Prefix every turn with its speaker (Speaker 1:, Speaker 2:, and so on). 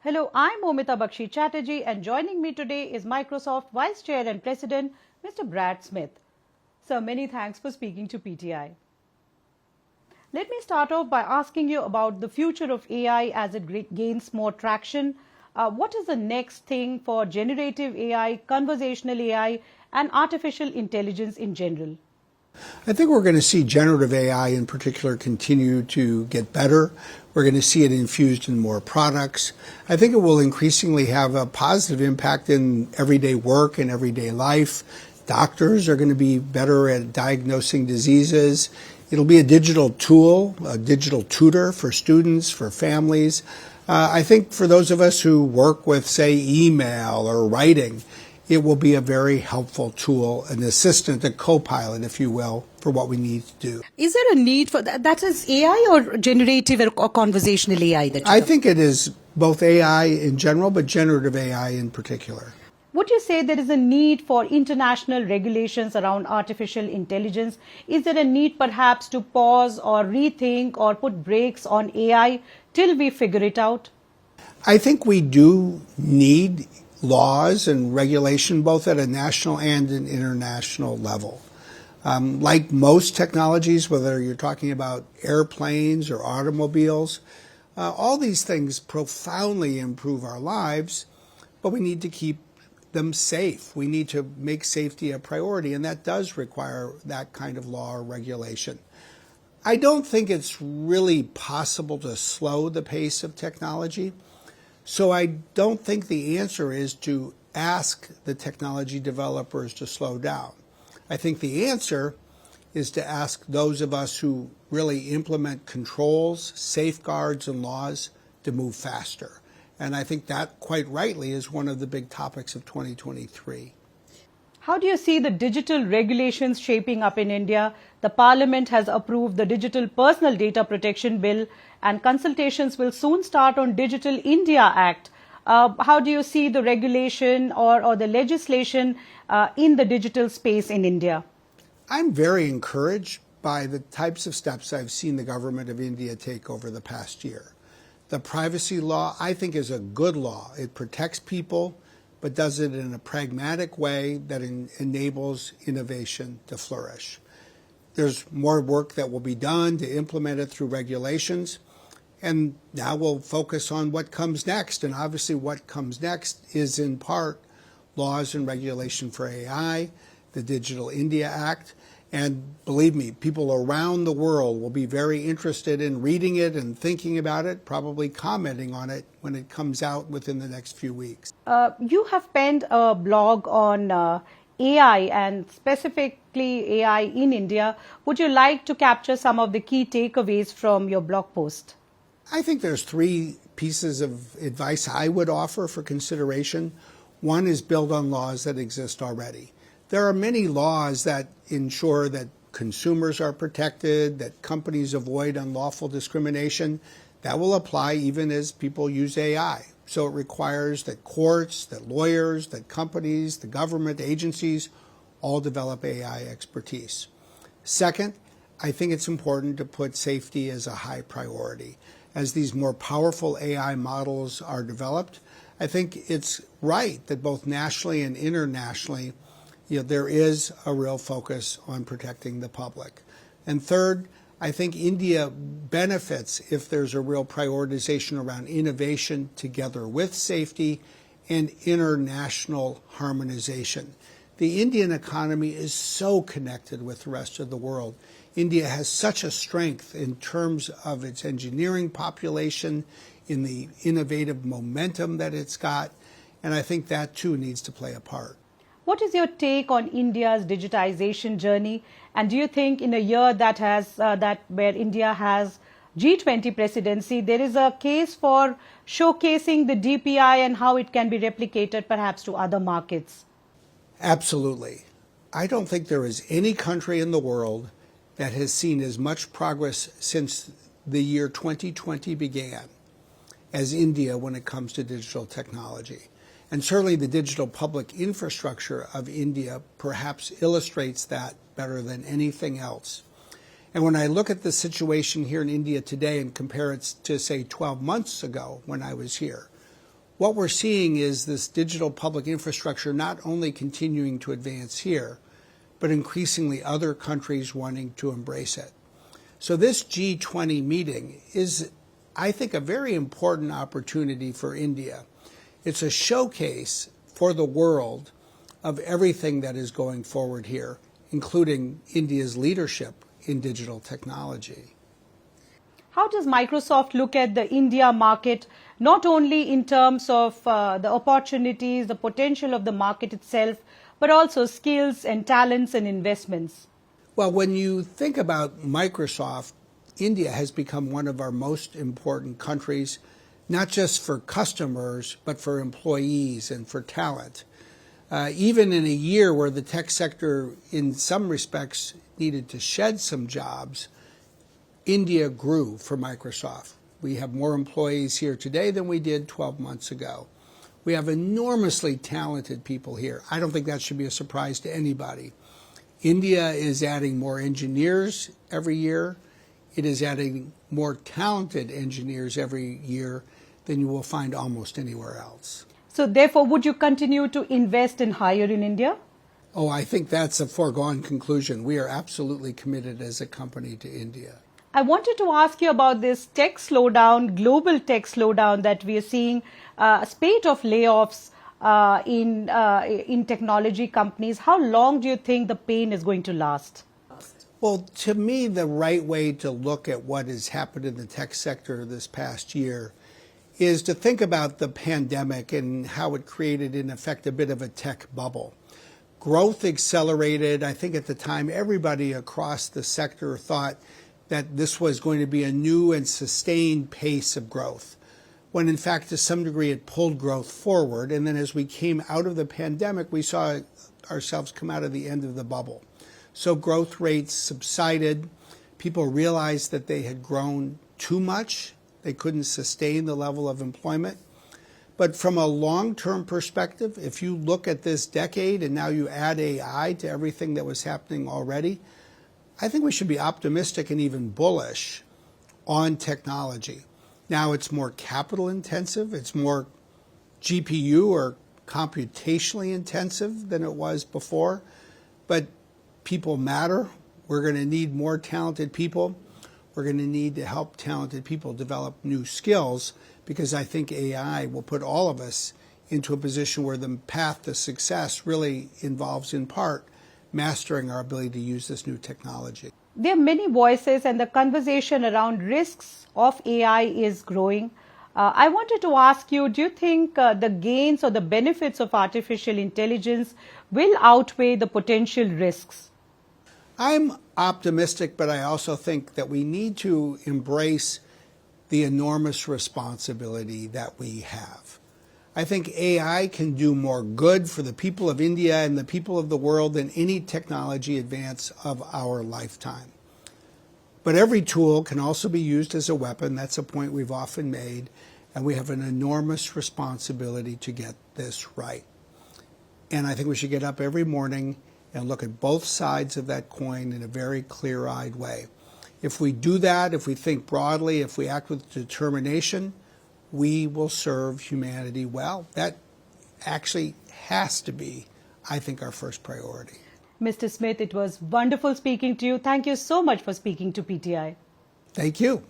Speaker 1: Hello, I'm Momita Bakshi Chatterjee, and joining me today is Microsoft Vice Chair and President, Mr. Brad Smith. Sir, many thanks for speaking to PTI. Let me start off by asking you about the future of AI as it gains more traction. What is the next thing for generative AI, conversational AI, and artificial intelligence in general?
Speaker 2: I think we're going to see generative AI in particular continue to get better. We're going to see it infused in more products. I think it will increasingly have a positive impact in everyday work and everyday life. Doctors are going to be better at diagnosing diseases. It'll be a digital tool, a digital tutor for students, for families. I think for those of us who work with, say, email or writing, it will be a very helpful tool, an assistant, a co-pilot, if you will, for what we need to do.
Speaker 1: Is there a need for that? That is AI or generative or conversational AI?
Speaker 2: I think it is both AI in general, but generative AI in particular.
Speaker 1: Would you say there is a need for international regulations around artificial intelligence? Is there a need perhaps to pause or rethink or put brakes on AI till we figure it out?
Speaker 2: I think we do need laws and regulation both at a national and an international level. Like most technologies, whether you're talking about airplanes or automobiles, all these things profoundly improve our lives, but we need to keep them safe. We need to make safety a priority, and that does require that kind of law or regulation. I don't think it's really possible to slow the pace of technology. So I don't think the answer is to ask the technology developers to slow down. I think the answer is to ask those of us who really implement controls, safeguards, and laws to move faster. And I think that, quite rightly, is one of the big topics of 2023.
Speaker 1: How do you see the digital regulations shaping up in India? The Parliament has approved the Digital Personal Data Protection Bill, and consultations will soon start on Digital India Act. How do you see the regulation or the legislation in the digital space in India?
Speaker 2: I'm very encouraged by the types of steps I've seen the government of India take over the past year. The privacy law, I think, is a good law. It protects people, but does it in a pragmatic way that enables innovation to flourish. There's more work that will be done to implement it through regulations. And now we'll focus on what comes next. And obviously what comes next is in part laws and regulation for AI, the Digital India Act. And believe me, people around the world will be very interested in reading it and thinking about it, probably commenting on it when it comes out within the next few weeks.
Speaker 1: You have penned a blog on AI and specifically AI in India. Would you like to capture some of the key takeaways from your blog post?
Speaker 2: I think there's three pieces of advice I would offer for consideration. One is build on laws that exist already. There are many laws that ensure that consumers are protected, that companies avoid unlawful discrimination. That will apply even as people use AI. So it requires that courts, that lawyers, that companies, the government agencies all develop AI expertise. Second, I think it's important to put safety as a high priority. As these more powerful AI models are developed, I think it's right that both nationally and internationally, there is a real focus on protecting the public. And third, I think India benefits if there's a real prioritization around innovation together with safety and international harmonization. The Indian economy is so connected with the rest of the world. India has such a strength in terms of its engineering population, in the innovative momentum that it's got, and I think that too needs to play a part.
Speaker 1: What is your take on India's digitization journey? And do you think in a year where India has G20 presidency, there is a case for showcasing the DPI and how it can be replicated perhaps to other markets?
Speaker 2: Absolutely. I don't think there is any country in the world that has seen as much progress since the year 2020 began as India when it comes to digital technology. And certainly the digital public infrastructure of India perhaps illustrates that better than anything else. And when I look at the situation here in India today and compare it to, say, 12 months ago when I was here, what we're seeing is this digital public infrastructure not only continuing to advance here, but increasingly other countries wanting to embrace it. So this G20 meeting is, I think, a very important opportunity for India. It's a showcase for the world of everything that is going forward here, including India's leadership in digital technology.
Speaker 1: How does Microsoft look at the India market, not only in terms of the opportunities, the potential of the market itself, but also skills and talents and investments?
Speaker 2: Well, when you think about Microsoft, India has become one of our most important countries, not just for customers, but for employees and for talent. Even in a year where the tech sector, in some respects, needed to shed some jobs, India grew for Microsoft. We have more employees here today than we did 12 months ago. We have enormously talented people here. I don't think that should be a surprise to anybody. India is adding more engineers every year. It is adding more talented engineers every year than you will find almost anywhere else.
Speaker 1: So therefore, would you continue to invest and hire in India?
Speaker 2: Oh, I think that's a foregone conclusion. We are absolutely committed as a company to India.
Speaker 1: I wanted to ask you about this tech slowdown, global tech slowdown that we are seeing, a spate of layoffs in technology companies. How long do you think the pain is going to last?
Speaker 2: Well, to me, the right way to look at what has happened in the tech sector this past year is to think about the pandemic and how it created, in effect, a bit of a tech bubble. Growth accelerated. I think at the time, everybody across the sector thought that this was going to be a new and sustained pace of growth, when in fact, to some degree, it pulled growth forward. And then as we came out of the pandemic, we saw ourselves come out of the end of the bubble. So growth rates subsided. People realized that they had grown too much. They couldn't sustain the level of employment. But from a long-term perspective, if you look at this decade and now you add AI to everything that was happening already, I think we should be optimistic and even bullish on technology. Now it's more capital intensive, it's more GPU or computationally intensive than it was before, but people matter. We're going to need more talented people. We're going to need to help talented people develop new skills, because I think AI will put all of us into a position where the path to success really involves, in part, mastering our ability to use this new technology.
Speaker 1: There are many voices, and the conversation around risks of AI is growing. I wanted to ask you, do you think the gains or the benefits of artificial intelligence will outweigh the potential risks?
Speaker 2: I'm optimistic, but I also think that we need to embrace the enormous responsibility that we have. I think AI can do more good for the people of India and the people of the world than any technology advance of our lifetime. But every tool can also be used as a weapon. That's a point we've often made, and we have an enormous responsibility to get this right. And I think we should get up every morning and look at both sides of that coin in a very clear-eyed way. If we do that, if we think broadly, if we act with determination, we will serve humanity well. That actually has to be, I think, our first priority.
Speaker 1: Mr. Smith, it was wonderful speaking to you. Thank you so much for speaking to PTI.
Speaker 2: Thank you.